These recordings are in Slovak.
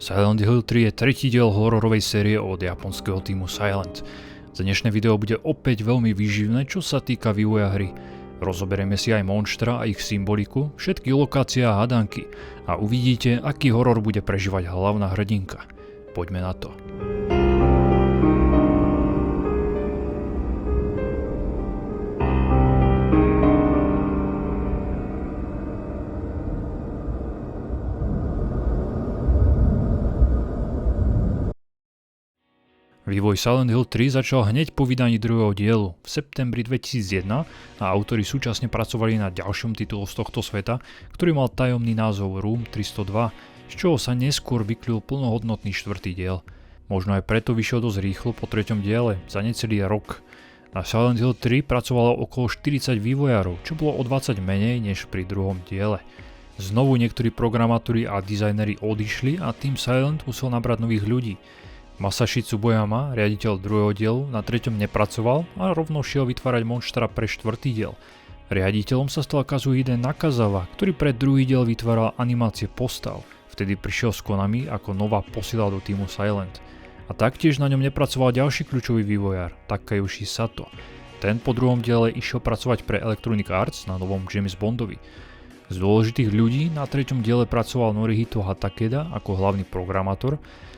Silent Hill 3 je tretí diel hororovej série od japonského týmu Silent. Dnešné video bude opäť veľmi výživné, čo sa týka vývoja hry. Rozoberieme si aj monštra a ich symboliku, všetky lokácie a hadanky a uvidíte, aký horor bude prežívať hlavná hrdinka. Poďme na to. Vývoj Silent Hill 3 začal hneď po vydaní druhého dielu v septembri 2001 a autori súčasne pracovali na ďalšom titulu z tohto sveta, ktorý mal tajomný názov Room 302, z čoho sa neskôr vyklil plnohodnotný štvrtý diel. Možno aj preto vyšiel dosť rýchlo po treťom diele, za necelý rok. Na Silent Hill 3 pracovalo okolo 40 vývojárov, čo bolo o 20 menej než pri druhom diele. Znovu niektorí programátori a dizajneri odišli a tým Silent musel nabrať nových ľudí. Masashi Tsubuyama, riaditeľ druhého dielu, na treťom nepracoval a rovno šiel vytvárať monštra pre štvrtý diel. Riaditeľom sa stal Kazuhide Nakazawa, ktorý pre druhý diel vytváral animácie postav. Vtedy prišiel s Konami ako nová posila do týmu Silent. A taktiež na ňom nepracoval ďalší kľúčový vývojár, Takeuchi Sato. Ten po druhom diele išiel pracovať pre Electronic Arts na novom James Bondovi. Z dôležitých ľudí na treťom diele pracoval Norihito Hatakeda ako hlavný programátor,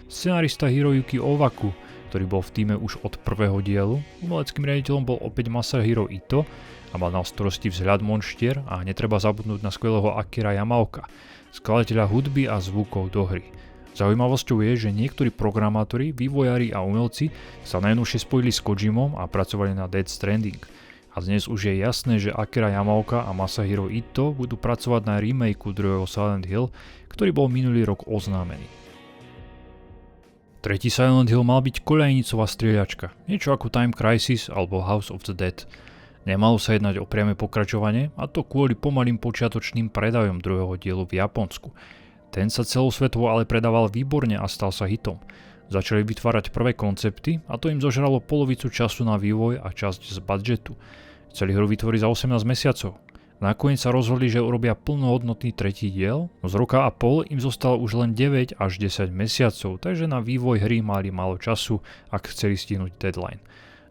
scenarista Hiroyuki Owaku, ktorý bol v tíme už od prvého dielu, umeleckým riaditeľom bol opäť Masahiro Ito a mal na starosti vzhľad monštier a netreba zabudnúť na skvelého Akira Yamaoka, skladateľa hudby a zvukov do hry. Zaujímavosťou je, že niektorí programátori, vývojári a umelci sa najnovšie spojili s Kojimom a pracovali na Death Stranding. A dnes už je jasné, že Akira Yamaoka a Masahiro Ito budú pracovať na remakeu druhého Silent Hill, ktorý bol minulý rok oznámený. Tretí Silent Hill mal byť koľajnicová strieľačka, niečo ako Time Crisis alebo House of the Dead. Nemalo sa jednať o priame pokračovanie, a to kvôli pomalým počiatočným predajom druhého dielu v Japonsku. Ten sa celosvetovo ale predával výborne a stal sa hitom. Začali vytvárať prvé koncepty a to im zožralo polovicu času na vývoj a časť z budžetu. Chceli hru vytvoriť za 18 mesiacov. Nakoniec sa rozhodli, že urobia plnohodnotný tretí diel, no z roka a pol im zostalo už len 9 až 10 mesiacov, takže na vývoj hry mali málo času, ak chceli stihnúť deadline.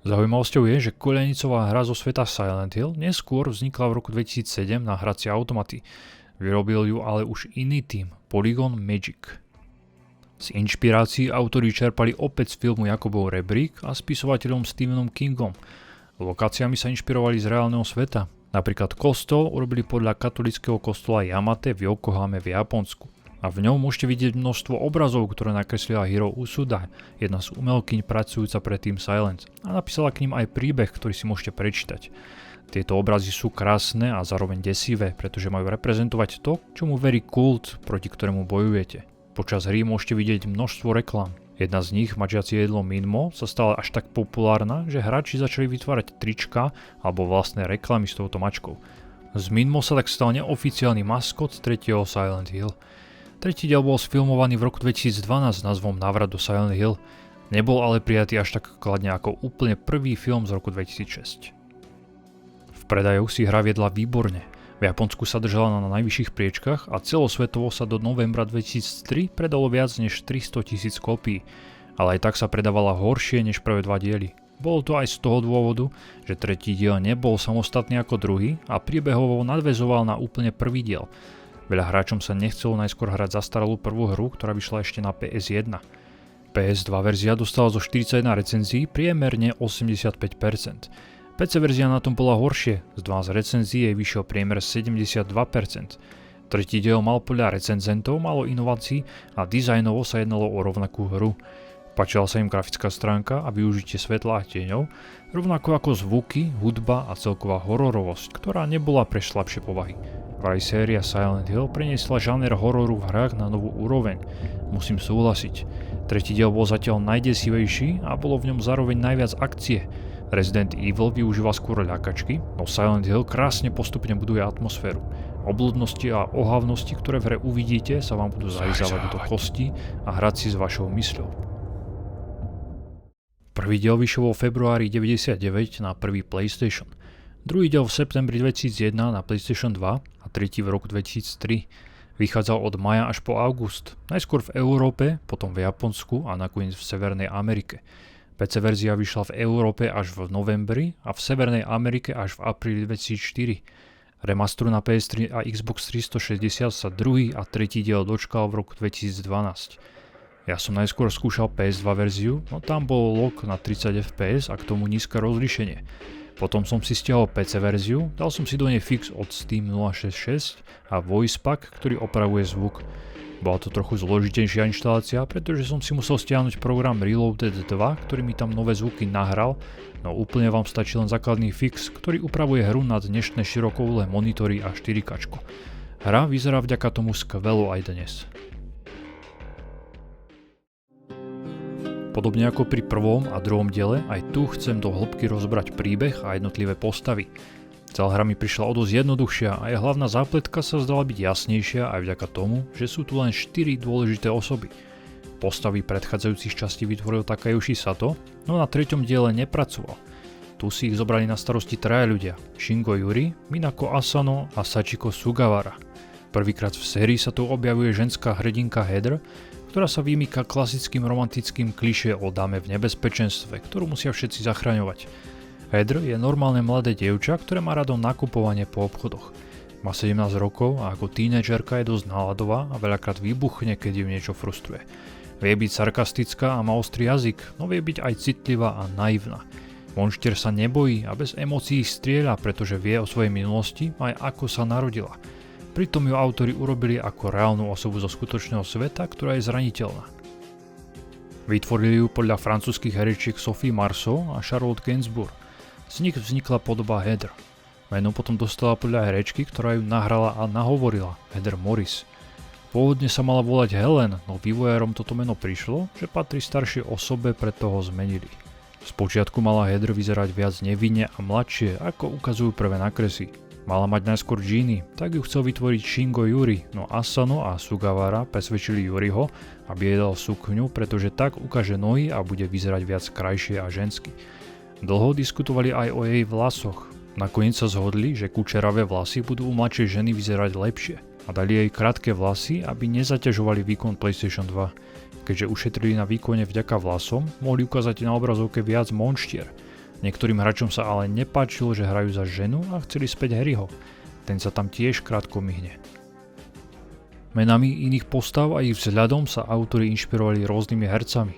Zaujímavosťou je, že koľajnicová hra zo sveta Silent Hill neskôr vznikla v roku 2007 na hracie automaty. Vyrobil ju ale už iný tím, Polygon Magic. Z inšpirácií autori čerpali opäť z filmu Jakobov rebrík a spisovateľom Stephenom Kingom. Lokáciami sa inšpirovali z reálneho sveta. Napríklad kostol urobili podľa katolického kostola Yamate v Yokohame v Japonsku. A v ňom môžete vidieť množstvo obrazov, ktoré nakreslila Hiro Usuda, jedna z umelkyň pracujúca pre Team Silent, a napísala k ním aj príbeh, ktorý si môžete prečítať. Tieto obrazy sú krásne a zároveň desivé, pretože majú reprezentovať to, čomu verí kult, proti ktorému bojujete. Počas hry môžete vidieť množstvo reklám. Jedna z nich, mačiacie jedlo Minmo, sa stala až tak populárna, že hráči začali vytvárať trička alebo vlastné reklamy s touto mačkou. Z Minmo sa tak stal neoficiálny maskot tretieho Silent Hill. Tretí diel bol sfilmovaný v roku 2012 s názvom Návrat do Silent Hill. Nebol ale prijatý až tak kladne ako úplne prvý film z roku 2006. V predajoch si hra viedla výborne. V Japonsku sa držala na najvyšších priečkach a celosvetovo sa do novembra 2003 predalo viac než 300 000 kópií, ale aj tak sa predávala horšie než prvé dva diely. Bolo to aj z toho dôvodu, že tretí diel nebol samostatný ako druhý a príbehovo nadväzoval na úplne prvý diel. Veľa hráčom sa nechcelo najskôr hrať zastaralú prvú hru, ktorá vyšla ešte na PS1. PS2 verzia dostala zo 41 recenzií priemerne 85%. PC verzia na tom bola horšie, z 12 recenzií jej vyšiel priemer 72%. Tretí diel mal podľa recenzentov málo inovácií a dizajnovo sa jednalo o rovnakú hru. Páčila sa im grafická stránka a využitie svetla a tieňov, rovnako ako zvuky, hudba a celková hororovosť, ktorá nebola pre slabšie povahy. Vraj séria Silent Hill preniesla žáner hororu v hrách na novú úroveň. Musím súhlasiť. Tretí diel bol zatiaľ najdesivejší a bolo v ňom zároveň najviac akcie. Resident Evil využíva skôr ľakačky, no Silent Hill krásne postupne buduje atmosféru. Obľudnosti a ohavnosti, ktoré v hre uvidíte, sa vám budú zarizávať do kosti a hrať si s vašou mysľou. Prvý diel vyšiel vo februári 1999 na prvý PlayStation, druhý diel v septembri 2001 na PlayStation 2 a tretí v roku 2003. Vychádzal od maja až po august, najskôr v Európe, potom v Japonsku a nakoniec v Severnej Amerike. PC verzia vyšla v Európe až v novembri a v Severnej Amerike až v apríli 2004. Remasteru na PS3 a Xbox 360 sa druhý a tretí diel dočkal v roku 2012. Ja som najskôr skúšal PS2 verziu, no tam bol lock na 30 fps a k tomu nízke rozlíšenie. Potom som si stiahol PC verziu, dal som si do nej fix od Steam 066 a Voice Pack, ktorý opravuje zvuk. Bola to trochu zložitejšia inštalácia, pretože som si musel stiahnuť program Reloaded 2, ktorý mi tam nové zvuky nahral, no úplne vám stačí len základný fix, ktorý upravuje hru na dnešné širokoúhle monitory a 4K. Hra vyzerá vďaka tomu skvelo aj dnes. Podobne ako pri prvom a druhom diele, aj tu chcem do hĺbky rozbrať príbeh a jednotlivé postavy. Celá hra mi prišla o dosť jednoduchšia a jej hlavná zápletka sa zdala byť jasnejšia aj vďaka tomu, že sú tu len 4 dôležité osoby. Postavy predchádzajúcich častí vytvoril Takeuchi Sato, no na treťom diele nepracoval. Tu si ich zobrali na starosti traja ľudia, Shingo Yuri, Minako Asano a Sachiko Sugawara. Prvýkrát v sérii sa tu objavuje ženská hrdinka Heather, ktorá sa vymýka klasickým romantickým klišé o dáme v nebezpečenstve, ktorú musia všetci zachraňovať. Heather je normálne mladé dievča, ktoré má rado nakupovanie po obchodoch. Má 17 rokov a ako tínedžerka je dosť náladová a veľakrát vybuchne, keď ju niečo frustruje. Vie byť sarkastická a má ostrý jazyk, no vie byť aj citlivá a naivná. Monštier sa nebojí a bez emócií strieľa, pretože vie o svojej minulosti aj ako sa narodila. Pritom ju autori urobili ako reálnu osobu zo skutočného sveta, ktorá je zraniteľná. Vytvorili ju podľa francúzskych herečiek Sophie Marceau a Charlotte Gainsbourg. Z nich vznikla podoba Heather. Meno potom dostala podľa herečky, ktorá ju nahrala a nahovorila, Heather Morris. Pôvodne sa mala volať Helen, no vývojárom toto meno prišlo, že patrí staršej osobe, preto ho zmenili. Spočiatku mala Heather vyzerať viac nevinne a mladšie, ako ukazujú prvé nakresy. Mala mať najskôr džíny, tak ju chcel vytvoriť Shingo Yuri, no Asano a Sugawara presvedčili Yuriho, aby jej dal sukňu, pretože tak ukáže nohy a bude vyzerať viac krajšie a žensky. Dlho diskutovali aj o jej vlasoch. Nakoniec sa zhodli, že kučeravé vlasy budú u mladšej ženy vyzerať lepšie a dali jej krátke vlasy, aby nezaťažovali výkon PlayStation 2. Keďže ušetrili na výkone vďaka vlasom, mohli ukázať na obrazovke viac monštier. Niektorým hráčom sa ale nepáčilo, že hrajú za ženu a chceli späť Harryho. Ten sa tam tiež krátko myhne. Menami iných postav a ich vzhľadom sa autori inšpirovali rôznymi hercami.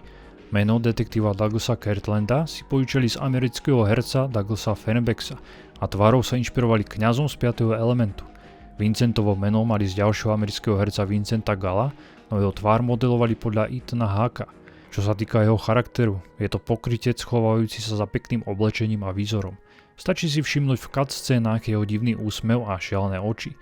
Meno detektíva Douglasa Kirtlanda si požičali z amerického herca Douglasa Fairbanksa a tvárou sa inšpirovali kňazom z 5. elementu. Vincentovo meno mali z ďalšieho amerického herca Vincenta Galla, no jeho tvár modelovali podľa Ethana Hawkea. Čo sa týka jeho charakteru, je to pokrytec schovávajúci sa za pekným oblečením a výzorom. Stačí si všimnúť v cutscénách jeho divný úsmev a šialené oči.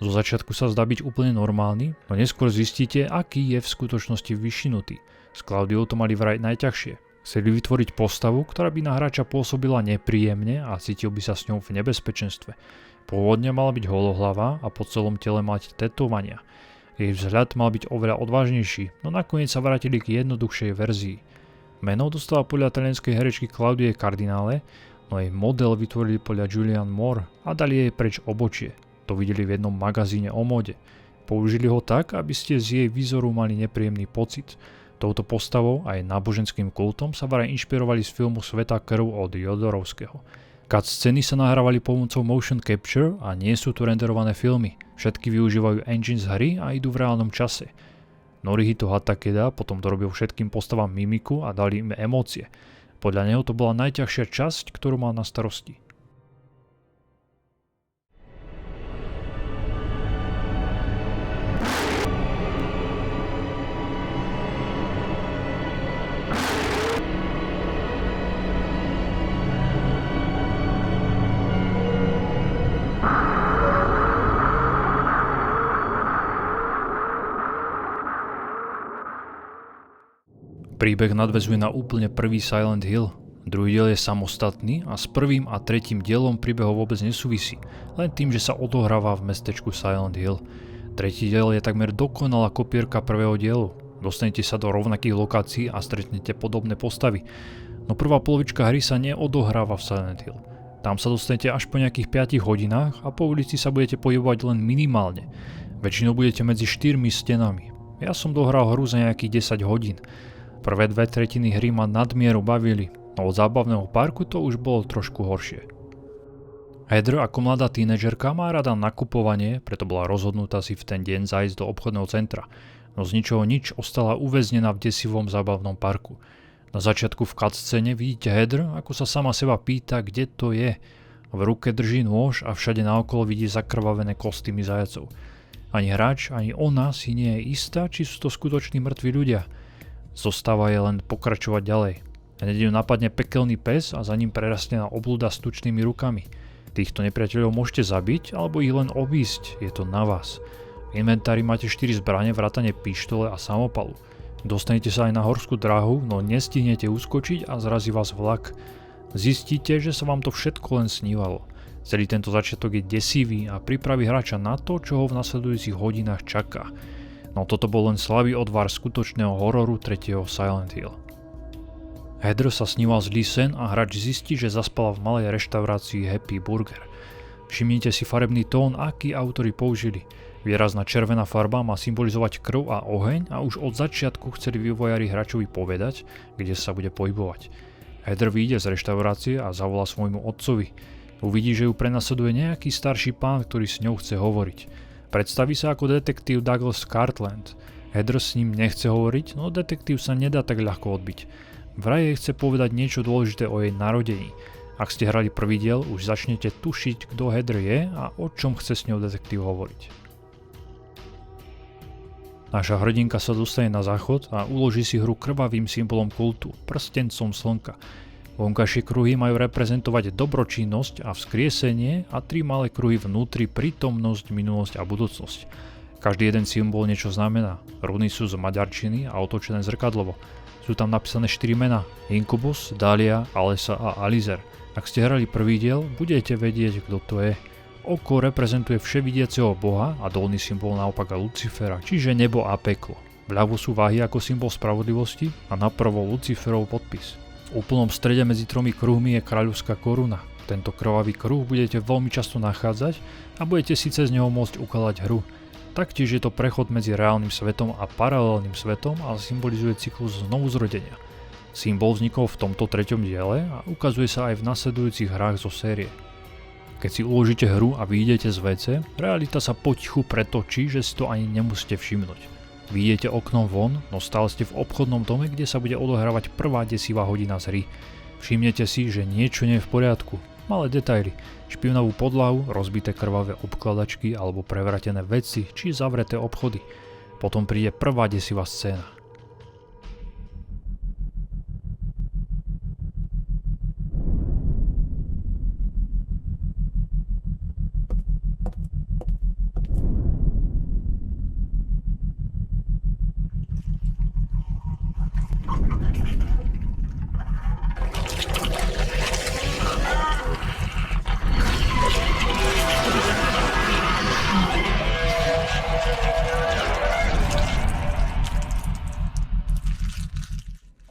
Zo začiatku sa zdá byť úplne normálny, no neskôr zistíte, aký je v skutočnosti vyšinutý. S Claudiou to mali vraj najťažšie. Chceli vytvoriť postavu, ktorá by na hráča pôsobila nepríjemne a cítil by sa s ňou v nebezpečenstve. Pôvodne mala byť holohlavá a po celom tele mať tetovania. Jej vzhľad mal byť oveľa odvážnejší, no nakoniec sa vrátili k jednoduchšej verzii. Meno dostala podľa talianskej herečky Claudie Cardinale, no jej model vytvorili podľa Julianne Moore a dali jej preč obočie. To videli v jednom magazíne o móde. Použili ho tak, aby ste z jej výzoru mali nepríjemný pocit. Touto postavou a jej náboženským kultom sa vraj inšpirovali z filmu Sveta krv od Jodorovského. Cutscény sa nahrávali pomocou motion capture a nie sú tu renderované filmy. Všetky využívajú engine z hry a idú v reálnom čase. Norihito Hatakeda potom dorobil všetkým postavám mimiku a dali im emócie. Podľa neho to bola najťažšia časť, ktorú mal na starosti. Príbeh nadväzuje na úplne prvý Silent Hill. Druhý diel je samostatný a s prvým a tretím dielom príbehov vôbec nesúvisí, len tým, že sa odohráva v mestečku Silent Hill. Tretí diel je takmer dokonalá kopírka prvého dielu. Dostanete sa do rovnakých lokácií a stretnete podobné postavy. No prvá polovička hry sa neodohráva v Silent Hill. Tam sa dostanete až po nejakých 5 hodinách a po ulici sa budete pohybovať len minimálne. Väčšinou budete medzi 4 stenami. Ja som dohral hru za nejakých 10 hodín. Prvé 2/3 hry ma nadmieru bavili, no od zábavného parku to už bolo trošku horšie. Heather ako mladá tínedžerka má rada nakupovanie, preto bola rozhodnutá si v ten deň zajsť do obchodného centra, no z ničoho nič ostala uväznená v desivom zábavnom parku. Na začiatku v cutscene vidíte Heather, ako sa sama seba pýta, kde to je. V ruke drží nôž a všade naokolo vidí zakrvavené kostýmy zajacov. Ani hráč, ani ona si nie je istá, či sú to skutoční mŕtvi ľudia. Zostáva je len pokračovať ďalej. Hneď ju napadne pekelný pes a za ním prerastne na oblúda s tučnými rukami. Týchto nepriateľov môžete zabiť alebo ich len obísť, je to na vás. V inventári máte 4 zbrane, vrátane pištole a samopalu. Dostanete sa aj na horskú dráhu, no nestihnete uskočiť a zrazí vás vlak. Zistíte, že sa vám to všetko len snívalo. Celý tento začiatok je desivý a pripraví hráča na to, čo ho v nasledujúcich hodinách čaká. No toto bol len slabý odvar skutočného hororu 3. Silent Hill. Heather sa sníval zlý sen a hráč zistí, že zaspala v malej reštaurácii Happy Burger. Všimnite si farebný tón, aký autori použili. Výrazná červená farba má symbolizovať krv a oheň a už od začiatku chceli vývojári hráčovi povedať, kde sa bude pohybovať. Heather vyjde z reštaurácie a zavolá svojmu otcovi. Uvidí, že ju prenasleduje nejaký starší pán, ktorý s ňou chce hovoriť. Predstaví sa ako detektív Douglas Cartland. Heather s ním nechce hovoriť, no detektív sa nedá tak ľahko odbiť. Vraj jej chce povedať niečo dôležité o jej narodení. Ak ste hrali prvý diel, už začnete tušiť, kto Heather je a o čom chce s ňou detektív hovoriť. Naša hrdinka sa dostane na záchod a uloží si hru krvavým symbolom kultu, prstencom slnka. Vonkajšie kruhy majú reprezentovať dobročinnosť a vzkriesenie a 3 malé kruhy vnútri prítomnosť, minulosť a budúcnosť. Každý jeden symbol niečo znamená. Runy sú z maďarčiny a otočené zrkadlovo. Sú tam napísané 4 mená: Incubus, Dahlia, Alessa a Alizer. Ak ste hrali prvý diel, budete vedieť, kto to je. Oko reprezentuje vševidiaceho boha a dolný symbol naopak Lucifera, čiže nebo a peklo. Vľavo sú váhy ako symbol spravodlivosti a napravo Luciferov podpis. V úplnom strede medzi 3 kruhmi je kráľovská koruna. Tento krvavý kruh budete veľmi často nachádzať a budete si cez neho môcť ukladať hru. Taktiež je to prechod medzi reálnym svetom a paralelným svetom a symbolizuje cyklus znovuzrodenia. Symbol vznikol v tomto 3. diele a ukazuje sa aj v nasledujúcich hrách zo série. Keď si uložíte hru a vyjdete z WC, realita sa potichu pretočí, že si to ani nemusíte všimnúť. Vyjdete oknom von, no stále ste v obchodnom dome, kde sa bude odohrávať prvá desivá hodina z hry. Všimnete si, že niečo nie je v poriadku. Malé detaily, špinavú podlahu, rozbité krvavé obkladačky alebo prevratené veci či zavreté obchody. Potom príde prvá desivá scéna.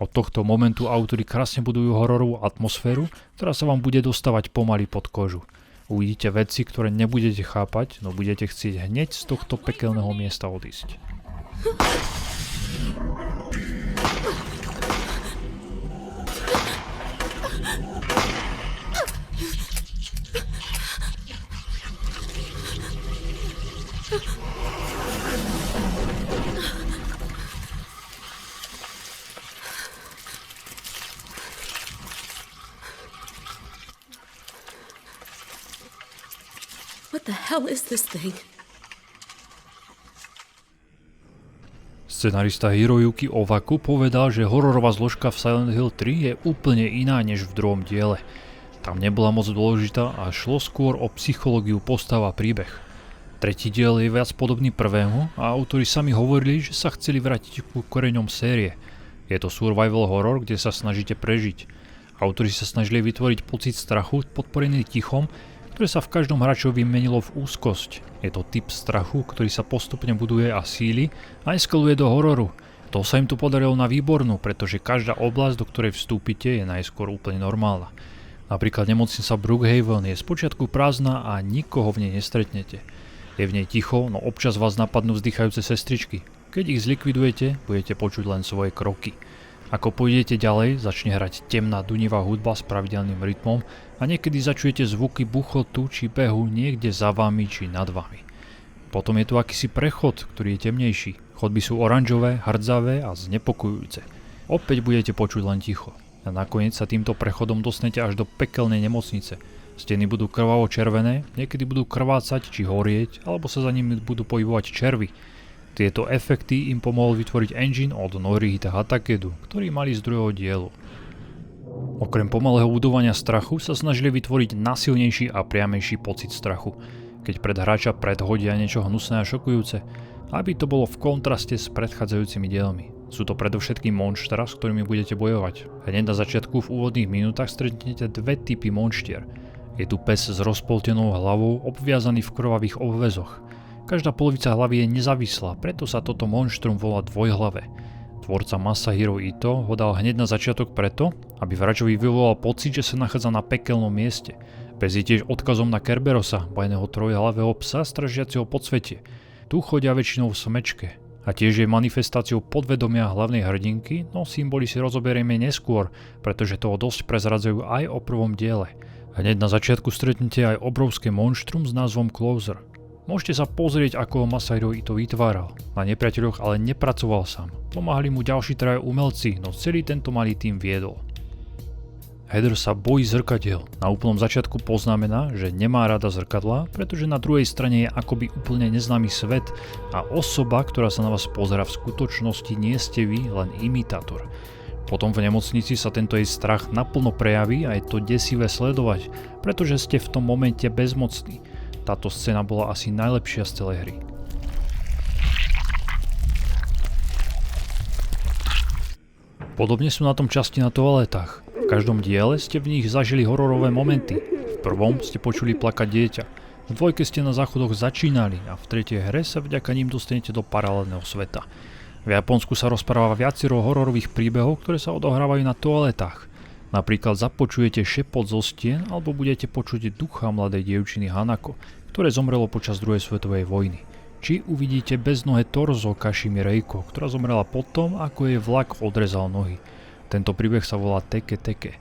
Od tohto momentu autori krásne budujú hororovú atmosféru, ktorá sa vám bude dostávať pomaly pod kožu. Uvidíte veci, ktoré nebudete chápať, no budete chcieť hneď z tohto pekelného miesta odísť. What the hell is this thing? Scenarista Hiroyuki Owaku povedal, že hororová zložka v Silent Hill 3 je úplne iná než v druhom diele. Tam nebola moc dôležitá a šlo skôr o psychológiu postav a príbeh. Tretí diel je viac podobný prvému a autori sami hovorili, že sa chceli vrátiť ku koreňom série. Je to survival horror, kde sa snažíte prežiť. Autori sa snažili vytvoriť pocit strachu podporený tichom, ktoré sa v každom hráčovi menilo v úzkosť. Je to typ strachu, ktorý sa postupne buduje a síli a eskaluje do hororu. To sa im tu podarilo na výbornú, pretože každá oblasť, do ktorej vstúpite, je najskôr úplne normálna. Napríklad nemocnica Brookhaven je spočiatku prázdna a nikoho v nej nestretnete. Je v nej ticho, no občas vás napadnú vzdychajúce sestričky. Keď ich zlikvidujete, budete počuť len svoje kroky. Ako pôjdete ďalej, začne hrať temná dunivá hudba s pravidelným rytmom a niekedy začujete zvuky buchotu či behu niekde za vami či nad vami. Potom je tu akýsi prechod, ktorý je temnejší. Chodby sú oranžové, hrdzavé a znepokojujúce. Opäť budete počuť len ticho. A nakoniec sa týmto prechodom dostanete až do pekelnej nemocnice. Steny budú krvavo červené, niekedy budú krvácať či horieť, alebo sa za nimi budú pohybovať červy. Tieto efekty im pomohol vytvoriť engine od Norihita Hatakedu, ktorý mali z druhého dielu. Okrem pomalého budovania strachu sa snažili vytvoriť nasilnejší a priamejší pocit strachu, keď pred hráča predhodia niečo hnusné a šokujúce, aby to bolo v kontraste s predchádzajúcimi dielmi. Sú to predovšetkým monštra, s ktorými budete bojovať. Hneď na začiatku v úvodných minútach stretnete dve typy monštier. Je tu pes s rozpoltenou hlavou obviazaný v krvavých obväzoch. Každá polovica hlavy je nezávislá, preto sa toto monštrum volá dvojhlavé. Tvorca Masahiro Ito ho dal hneď na začiatok preto, aby v hráčovi vyvolal pocit, že sa nachádza na pekelnom mieste. Pes je tiež odkazom na Kerberosa, bajného trojhlavého psa stražiaceho podsvetie. Tu chodia väčšinou v smečke. A tiež je manifestáciou podvedomia hlavnej hrdinky, no symboly si rozoberieme neskôr, pretože toho dosť prezradzajú aj o prvom diele. Hneď na začiatku stretnete aj obrovské monštrum s názvom Closer. Môžete sa pozrieť, ako ho Masahiro Ito vytváral. Na nepriateľoch ale nepracoval sám. Pomáhali mu ďalší traja umelci, no celý tento malý tým viedol. Heather sa bojí zrkadiel. Na úplnom začiatku poznamená, že nemá rada zrkadlá, pretože na druhej strane je akoby úplne neznámy svet a osoba, ktorá sa na vás pozerá v skutočnosti nie ste vy, len imitátor. Potom v nemocnici sa tento jej strach naplno prejaví a je to desivé sledovať, pretože ste v tom momente bezmocní. Táto scéna bola asi najlepšia z celej hry. Podobne sú na tom časti na toaletách. V každom diele ste v nich zažili hororové momenty. V prvom ste počuli plakať dieťa. V dvojke ste na záchodoch začínali a v tretej hre sa vďaka ním dostanete do paralelného sveta. V Japonsku sa rozpráva viacero hororových príbehov, ktoré sa odohrávajú na toaletách. Napríklad započujete šepot zo stien alebo budete počuť ducha mladej dievčiny Hanako, ktoré zomrelo počas druhej svetovej vojny. Či uvidíte beznohé torzo Kashimi Reiko, ktorá zomrela potom, ako jej vlak odrezal nohy. Tento príbeh sa volá Teke Teke.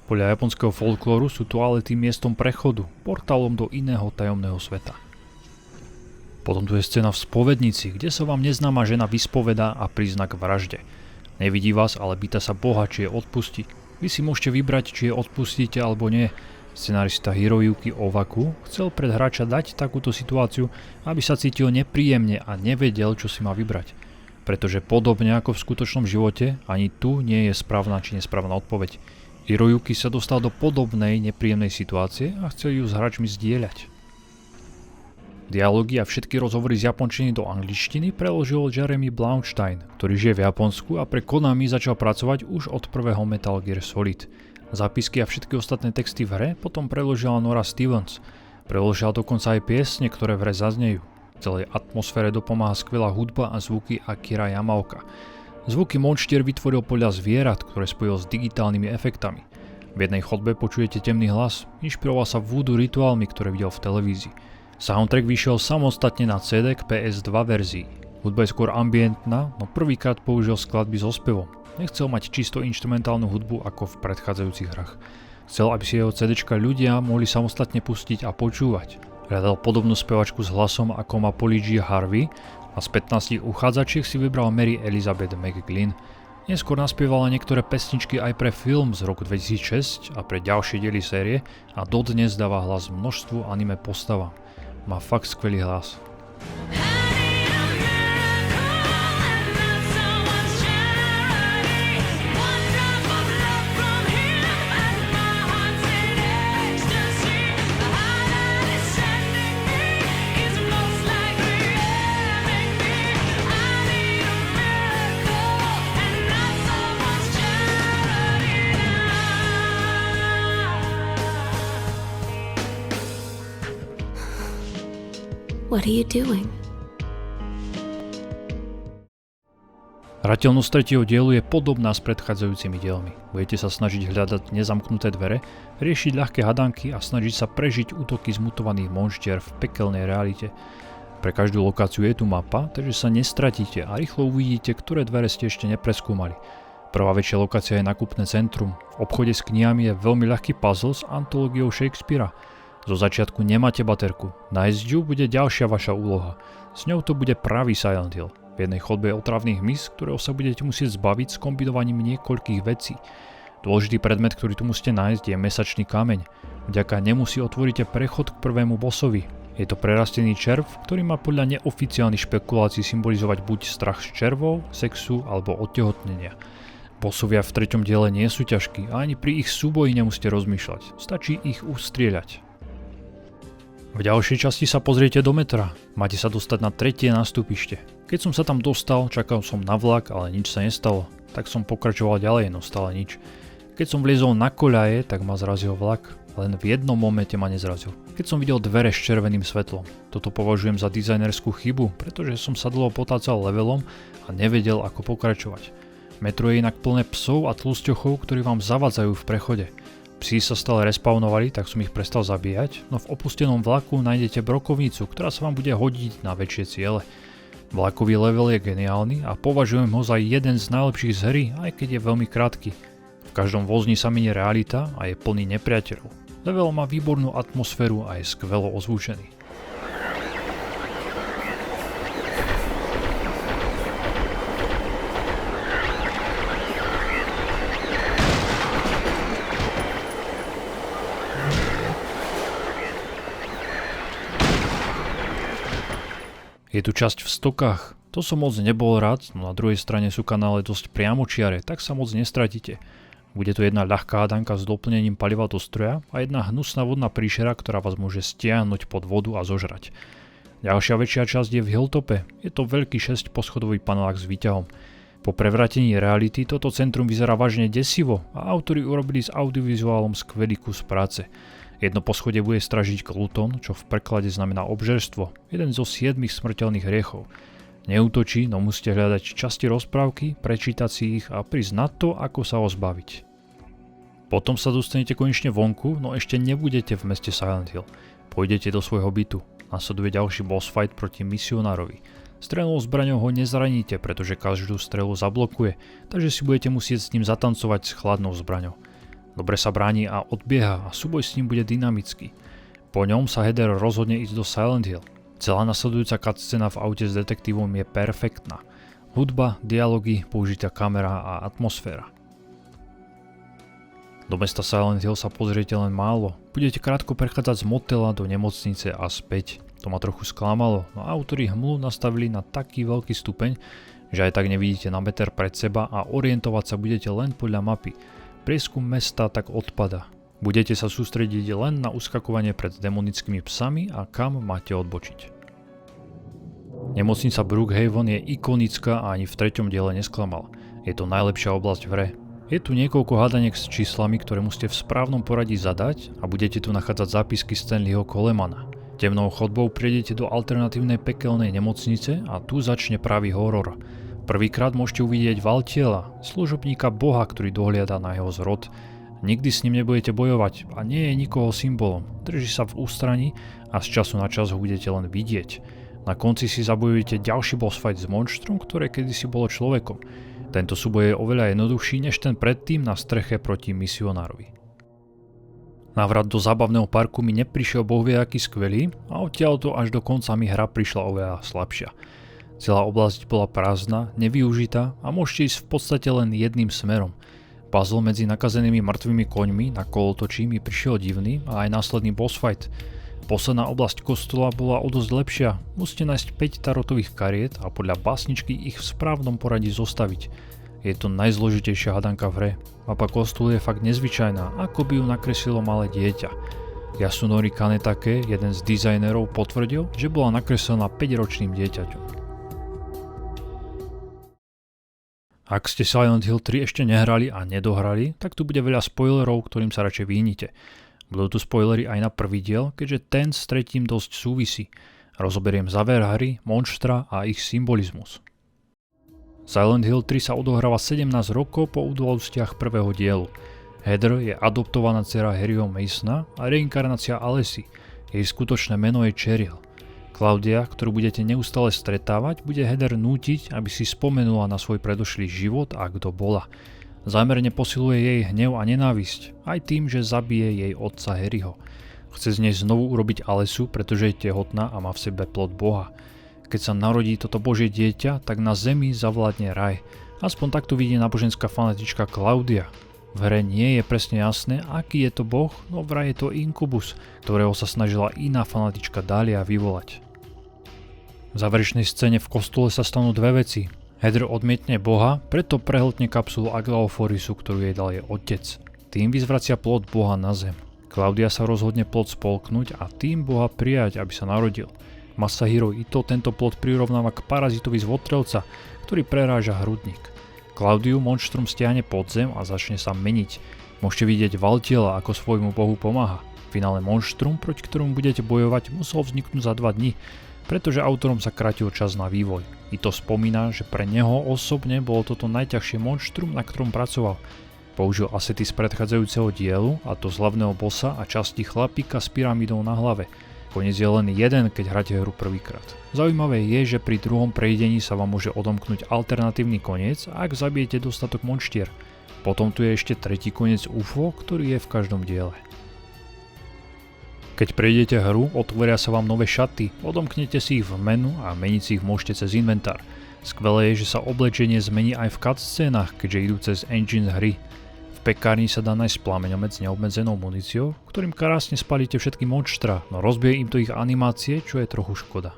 Podľa japonského folklóru sú toalety miestom prechodu, portálom do iného tajomného sveta. Potom tu je scéna v spovednici, kde sa vám neznáma žena vyspovedá a prizná k vražde. Nevidí vás, ale pýta sa Boha, či je odpustí. Vy si môžete vybrať, či je odpustíte alebo nie. Scenarista Hiroyuki Owaku chcel pred hráča dať takúto situáciu, aby sa cítil nepríjemne a nevedel, čo si má vybrať. Pretože podobne ako v skutočnom živote, ani tu nie je správna či nesprávna odpoveď. Hiroyuki sa dostal do podobnej nepríjemnej situácie a chcel ju s hráčmi zdieľať. Dialógy a všetky rozhovory z japončiny do angličtiny preložil Jeremy Blaustein, ktorý žije v Japonsku a pre Konami začal pracovať už od prvého Metal Gear Solid. Zápisky a všetky ostatné texty v hre potom preložila Nora Stevens. Preložila dokonca aj piesne, ktoré v hre zaznejú. Celej atmosfére dopomáha skvelá hudba a zvuky Akira Yamaoka. Zvuky monštier vytvoril podľa zvierat, ktoré spojil s digitálnymi efektami. V jednej chodbe počujete temný hlas, inšpiroval sa voodoo rituálmi, ktoré videl v televízii. Soundtrack vyšiel samostatne na CD k PS2 verzii. Hudba je skôr ambientná, no prvýkrát použil skladby so spevom. Nechcel mať čisto inštrumentálnu hudbu ako v predchádzajúcich hrách. Chcel, aby si jeho CDčka ľudia mohli samostatne pustiť a počúvať. Hľadal podobnú spevačku s hlasom ako má Polly G. Harvey a z 15 uchádzačiek si vybral Mary Elizabeth McGlynn. Neskôr naspievala niektoré pesničky aj pre film z roku 2006 a pre ďalšie diely série a dodnes dáva hlas množstvu anime postavám. Má fakt skvelý hlas. What are you doing? Hrateľnosť tretieho dielu je podobná s predchádzajúcimi dielmi. Budete sa snažiť hľadať nezamknuté dvere, riešiť ľahké hadanky a snažiť sa prežiť útoky zmutovaných monštier v pekelnej realite. Pre každú lokáciu je tu mapa, takže sa nestratíte a rýchlo uvidíte, ktoré dvere ste ešte nepreskúmali. Prvá väčšia lokácia je nákupné centrum. V obchode s knihami je veľmi ľahký puzzle s antológiou Shakespearea. Zo začiatku nemáte baterku. Nájsť ju bude ďalšia vaša úloha. S ňou to bude pravý Silent Hill. V jednej chodbe je otravný hmyz, ktorého sa budete musieť zbaviť s kombinovaním niekoľkých vecí. Dôležitý predmet, ktorý tu musíte nájsť, je mesačný kameň. Vďaka nemu si otvoríte prechod k prvému bossovi. Je to prerastený červ, ktorý má podľa neoficiálnych špekulácií symbolizovať buď strach z červov, sexu alebo odtehotnenia. Bossovia v 3. diele nie sú ťažkí a ani pri ich súboji nemusíte rozmýšľať. Stačí ich ustrieľať. V ďalšej časti sa pozriete do metra. Máte sa dostať na 3. nástupište. Keď som sa tam dostal, čakal som na vlak, ale nič sa nestalo. Tak som pokračoval ďalej, no stále nič. Keď som vliezol na koľaje, tak ma zrazil vlak. Len v jednom momente ma nezrazil. Keď som videl dvere s červeným svetlom. Toto považujem za dizajnerskú chybu, pretože som sa dlho potácal levelom a nevedel ako pokračovať. Metro je inak plné psov a tlusťochov, ktorí vám zavadzajú v prechode. Psi sa stále respawnovali, tak som ich prestal zabíjať, no v opustenom vlaku nájdete brokovnicu, ktorá sa vám bude hodiť na väčšie ciele. Vlakový level je geniálny a považujem ho za jeden z najlepších z hry, aj keď je veľmi krátky. V každom vozni sa minie realita a je plný nepriateľov. Level má výbornú atmosféru a je skvelo ozvučený. Je tu časť v stokách. To som moc nebol rád, no na druhej strane sú kanále dosť priamočiare, tak sa moc nestratíte. Bude tu jedna ľahká hadanka s doplnením paliva do stroja a jedna hnusná vodná príšera, ktorá vás môže stiahnuť pod vodu a zožrať. Ďalšia väčšia časť je v Hilltope. Je to veľký 6-poschodový panelák s výťahom. Po prevratení reality toto centrum vyzerá vážne desivo a autori urobili s audiovizuálom skvelý kus práce. Jedno poschodie bude stražiť Gluton, čo v preklade znamená obžerstvo, jeden zo 7 smrteľných hriechov. Neútočí, no musíte hľadať časti rozprávky, prečítať si ich a prísť na to, ako sa ho zbaviť. Potom sa dostanete konečne vonku, no ešte nebudete v meste Silent Hill. Pôjdete do svojho bytu. Nasleduje ďalší boss fight proti misionárovi. Strelnou zbraňou ho nezraníte, pretože každú strelu zablokuje, takže si budete musieť s ním zatancovať s chladnou zbraňou. Dobre sa bráni a odbieha a súboj s ním bude dynamický. Po ňom sa Heather rozhodne ísť do Silent Hill. Celá nasledujúca cutscéna v aute s detektívom je perfektná. Hudba, dialógy, použitá kamera a atmosféra. Do mesta Silent Hill sa pozriete len málo. Budete krátko prechádzať z motela do nemocnice a späť. To ma trochu sklamalo, no autori hmlu nastavili na taký veľký stupeň, že aj tak nevidíte na meter pred seba a orientovať sa budete len podľa mapy. Prieskum mesta tak odpada. Budete sa sústrediť len na uskakovanie pred demonickými psami a kam máte odbočiť. Nemocnica Brookhaven je ikonická a ani v 3. diele nesklamala. Je to najlepšia oblasť v hre. Je tu niekoľko hádaniek s číslami, ktoré musíte v správnom poradí zadať a budete tu nachádzať zápisky Stanleyho Colemana. Temnou chodbou prejdete do alternatívnej pekelnej nemocnice a tu začne pravý horor. Prvýkrát môžete uvidieť Valtiela, služobníka boha, ktorý dohliada na jeho zrod. Nikdy s ním nebudete bojovať a nie je nikoho symbolom. Drží sa v ústraní a z času na čas ho budete len vidieť. Na konci si zabojujete ďalší boss fight s monštrom, ktoré kedysi bolo človekom. Tento súboj je oveľa jednoduchší než ten predtým na streche proti misionárovi. Návrat do zábavného parku mi neprišiel bohviejaký skvelý a odtiaľto až do konca mi hra prišla oveľa slabšia. Celá oblasť bola prázdna, nevyužitá a môžete ísť v podstate len jedným smerom. Puzzle medzi nakazenými mŕtvými koňmi na kolotočí mi prišiel divný a aj následný boss fight. Posledná oblasť kostola bola o dosť lepšia, musíte nájsť 5 tarotových kariet a podľa básničky ich v správnom poradí zostaviť. Je to najzložitejšia hadanka v hre. Mapa kostolu je fakt nezvyčajná, ako by ju nakreslilo malé dieťa. Yasunori Kanetake, jeden z dizajnerov, potvrdil, že bola nakreslená 5-ročným dieťaťom. Ak ste Silent Hill 3 ešte nehrali a nedohrali, tak tu bude veľa spoilerov, ktorým sa radšej vyhnite. Budú tu spoilery aj na prvý diel, keďže ten s tretím dosť súvisí. Rozoberiem záver hry, monštra a ich symbolizmus. Silent Hill 3 sa odohráva 17 rokov po udalostiach prvého dielu. Heather je adoptovaná dcera Harryho Masona a reinkarnácia Alessy. Jej skutočné meno je Cheryl. K Claudia, ktorú budete neustále stretávať, bude Heather nútiť, aby si spomenula na svoj predošlý život a kto bola. Zámerne posiluje jej hnev a nenávisť, aj tým, že zabije jej otca Harryho. Chce z nej znovu urobiť Alesu, pretože je tehotná a má v sebe plod Boha. Keď sa narodí toto Božie dieťa, tak na zemi zavládne raj. Aspoň takto vidí náboženská fanatička Claudia. V hre nie je presne jasné, aký je to boh, no vraj je to inkubus, ktorého sa snažila iná fanatička Dahlia vyvolať. V záverečnej scéne v kostole sa stanú dve veci. Heather odmietne Boha, preto prehltne kapsulu Aglaophorisu, ktorú jej dal jej otec. Tým vyzvracia plod Boha na zem. Claudia sa rozhodne plod spolknúť a tým Boha prijať, aby sa narodil. Masahiro Ito tento plod prirovnáva k parazitovi z votrelca, ktorý preráža hrudník. Claudiu monštrum stiahne pod zem a začne sa meniť. Môžete vidieť Valtiela, ako svojmu bohu pomáha. Finále monštrum, proti ktorému budete bojovať, musel vzniknúť za 2 dní, pretože autorom sa krátil čas na vývoj. Ito spomína, že pre neho osobne bolo toto najťažšie monštrum, na ktorom pracoval. Použil asety z predchádzajúceho dielu, a to z hlavného bossa a časti chlapíka s pyramidou na hlave. Koniec je len jeden, keď hráte hru prvýkrát. Zaujímavé je, že pri druhom prejdení sa vám môže odomknúť alternatívny koniec, ak zabijete dostatok monštier. Potom tu je ešte tretí koniec UFO, ktorý je v každom diele. Keď prejdete hru, otvoria sa vám nové šaty, odomknete si ich v menu a meniť si ich môžete cez inventár. Skvelé je, že sa oblečenie zmení aj v cutscénach, keďže idú cez engine z hry. V pekárni sa dá nájsť plameňomec s neobmedzenou muníciou, ktorým krásne spalíte všetky monštra, no rozbije im to ich animácie, čo je trochu škoda.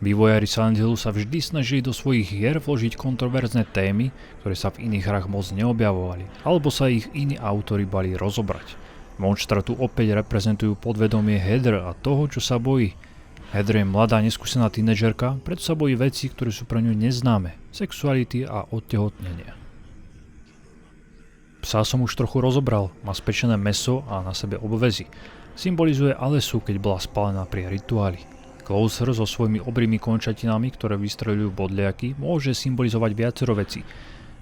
Vývojári Silent Hillu sa vždy snažili do svojich hier vložiť kontroverzné témy, ktoré sa v iných hrách moc neobjavovali, alebo sa ich iní autori bali rozobrať. Monštra tu opäť reprezentujú podvedomie Heather a toho, čo sa bojí. Heather je mladá, neskúsená tínedžerka, preto sa bojí vecí, ktoré sú pre ňu neznáme, sexuality a odtehotnenia. Psa som už trochu rozobral, má spečené mäso a na sebe obväzy. Symbolizuje Alesu, keď bola spálená pri rituáli. Closer so svojimi obrými končatinami, ktoré vystreľujú bodliaky, môže symbolizovať viacero vecí.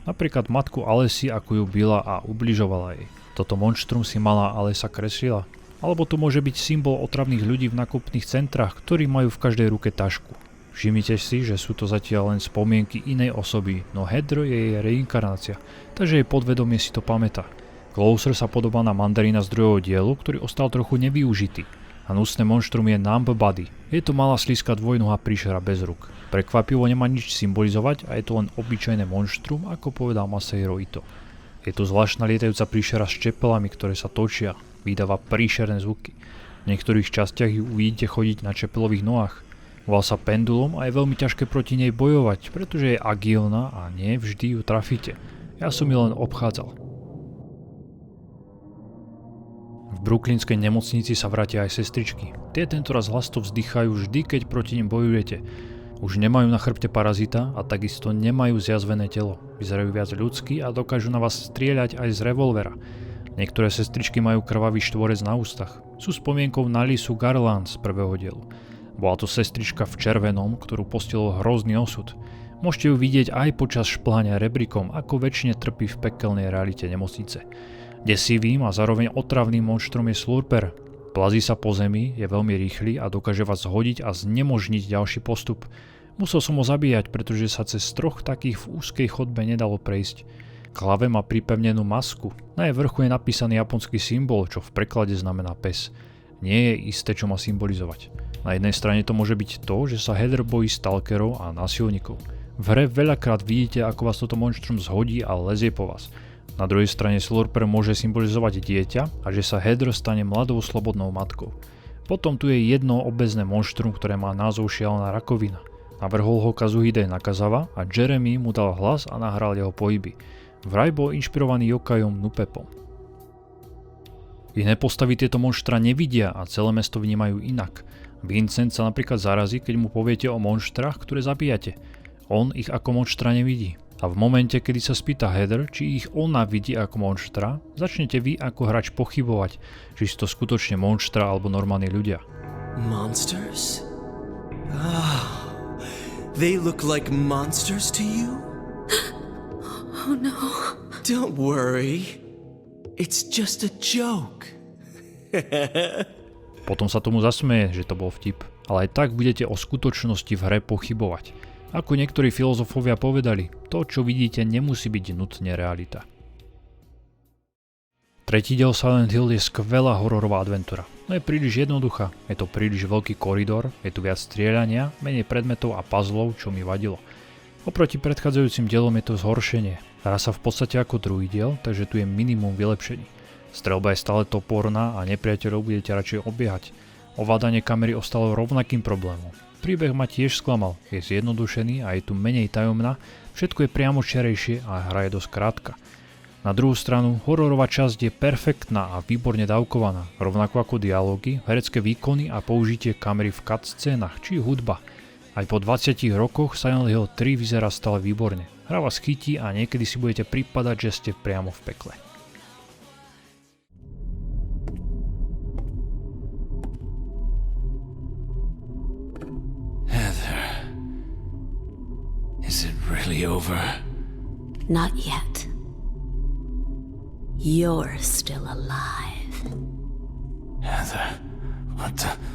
Napríklad matku Alesy, ako ju bila a ubližovala jej. Toto monštrum si malá Alesa kreslila. Alebo to môže byť symbol otravných ľudí v nákupných centrách, ktorí majú v každej ruke tašku. Všimnite si, že sú to zatiaľ len spomienky inej osoby, no Heather je jej reinkarnácia, takže jej podvedomie si to pamätá. Closer sa podobá na mandarína z druhého dielu, ktorý ostal trochu nevyužitý. A hnusné monštrum je Numb Body. Je to malá slízka dvojnohá príšera bez rúk. Prekvapivo nemá nič symbolizovať a je to len obyčajné monštrum, ako povedal Masahiro Ito. Je to zvláštna lietajúca príšera s čepelami, ktoré sa točia. Vydáva príšerné zvuky. V niektorých častiach ju uvidíte chodiť na čepelových nohách. Volá sa pendulum a je veľmi ťažké proti nej bojovať, pretože je agilná a nie vždy ju trafíte. Ja som ju len obchádzal. V brooklynskej nemocnici sa vrátia aj sestričky. Tie tentoraz hlasto vzdychajú vždy, keď proti nim bojujete. Už nemajú na chrbte parazita a takisto nemajú zjazvené telo. Vyzerajú viac ľudsky a dokážu na vás strieľať aj z revolvera. Niektoré sestričky majú krvavý štvorec na ústach. Sú spomienkou na Lisu Garland z prvého dielu. Bola to sestrička v červenom, ktorú postihol hrozný osud. Môžete ju vidieť aj počas šplhania rebríkom, ako väčšine trpí v pekelnej realite nemocnice. Desivým a zároveň otravným monštrom je Slurper. Plazí sa po zemi, je veľmi rýchly a dokáže vás zhodiť a znemožniť ďalší postup. Musel som ho zabíjať, pretože sa cez 3 takých v úzkej chodbe nedalo prejsť. K hlave má pripevnenú masku. Na jej vrchu je napísaný japonský symbol, čo v preklade znamená pes. Nie je isté, čo má symbolizovať. Na jednej strane to môže byť to, že sa Heather bojí stalkerov a násilníkov. V hre veľakrát vidíte, ako vás toto monštrum zhodí a lezie po vás. Na druhej strane Slurper môže symbolizovať dieťa a že sa Heather stane mladou slobodnou matkou. Potom tu je jedno obezné monštrum, ktoré má názov Šialená rakovina. Navrhol ho Kazuhide Nakazawa a Jeremy mu dal hlas a nahral jeho pohyby. Vraj bol inšpirovaný Yokajom Nupepom. Iné postavy tieto monštra nevidia a celé mesto vnímajú inak. Vincent sa napríklad zarazí, keď mu poviete o monštrách, ktoré zabíjate. On ich ako monštra nevidí. A v momente, kedy sa spýta Heather, či ich ona vidí ako monštra, začnete vy ako hráč pochybovať, či sú to skutočne monštra alebo normálni ľudia. Monsters? They look like monsters to you? Oh no. Don't worry. It's just a joke. Potom sa tomu zasmeje, že to bol vtip. ale aj tak budete o skutočnosti v hre pochybovať. Ako niektorí filozofovia povedali, to čo vidíte nemusí byť nutne realita. Tretí diel Silent Hill je skvelá hororová adventúra. No je príliš jednoduchá, je to príliš veľký koridor, je tu viac strieľania, menej predmetov a puzzlov, čo mi vadilo. Oproti predchádzajúcim dielom je to zhoršenie. Hrá sa v podstate ako druhý diel, takže tu je minimum vylepšení. Streľba je stále toporná a nepriateľov budete radšej obiehať. Ovládanie kamery ostalo rovnakým problémom. Príbeh ma tiež sklamal, je zjednodušený a je tu menej tajomná, všetko je priamočiarejšie a hra je dosť krátka. Na druhú stranu, hororová časť je perfektná a výborne dávkovaná, rovnako ako dialógy, herecké výkony a použitie kamery v cutscénach či hudba. Aj po 20 rokoch Silent Hill 3 vyzerá stále výborne. Hra vás chytí a niekedy si budete pripadať, že ste priamo v pekle. Heather, is it really over? Not yet. You're still alive. Heather, what the...